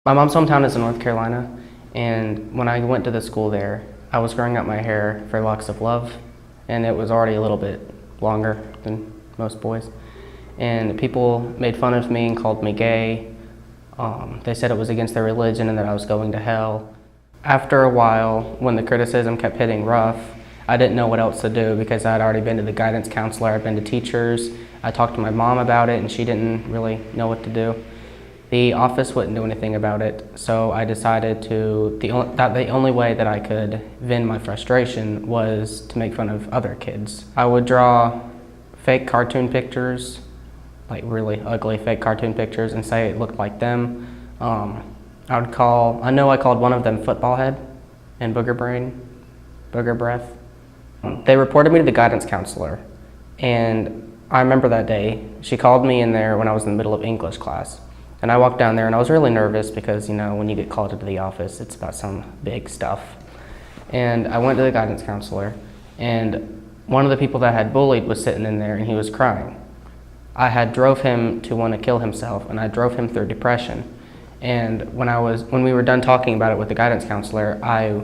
My mom's hometown is in North Carolina, and when I went to the school there, I was growing out my hair for Locks of Love, and it was already a little bit longer than most boys. And people made fun of me and called me gay. They said it was against their religion and that I was going to hell. After a while, when the criticism kept hitting rough, I didn't know what else to do because I had already been to the guidance counselor, I'd been to teachers. I talked to my mom about it and she didn't really know what to do. The office wouldn't do anything about it, so I decided that the only way that I could vent my frustration was to make fun of other kids. I would draw fake cartoon pictures, like really ugly fake cartoon pictures, and say it looked like them. I know I called one of them football head and booger brain, booger breath. They reported me to the guidance counselor, and I remember that day. She called me in there when I was in the middle of English class. And I walked down there and I was really nervous because, you know, when you get called into the office, it's about some big stuff. And I went to the guidance counselor, and one of the people that I had bullied was sitting in there and he was crying. I had drove him to want to kill himself, and I drove him through depression. And when we were done talking about it with the guidance counselor, I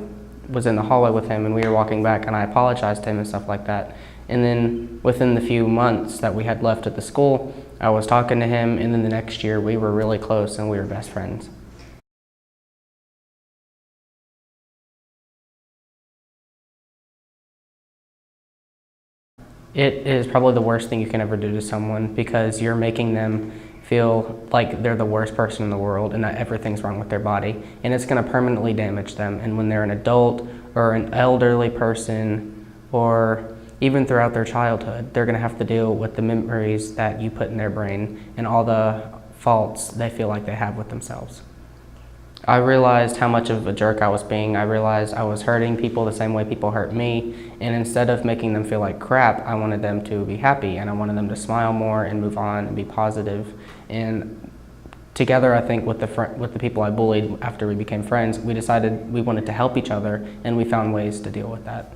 was in the hallway with him and we were walking back, and I apologized to him and stuff like that. And then within the few months that we had left at the school, I was talking to him, and then the next year we were really close and we were best friends. It is probably the worst thing you can ever do to someone because you're making them feel like they're the worst person in the world and that everything's wrong with their body, and it's going to permanently damage them. And when they're an adult or an elderly person, or even throughout their childhood, they're going to have to deal with the memories that you put in their brain and all the faults they feel like they have with themselves. I realized how much of a jerk I was being. I realized I was hurting people the same way people hurt me, and instead of making them feel like crap, I wanted them to be happy, and I wanted them to smile more and move on and be positive. And together, I think with the people I bullied after we became friends, we decided we wanted to help each other, and we found ways to deal with that.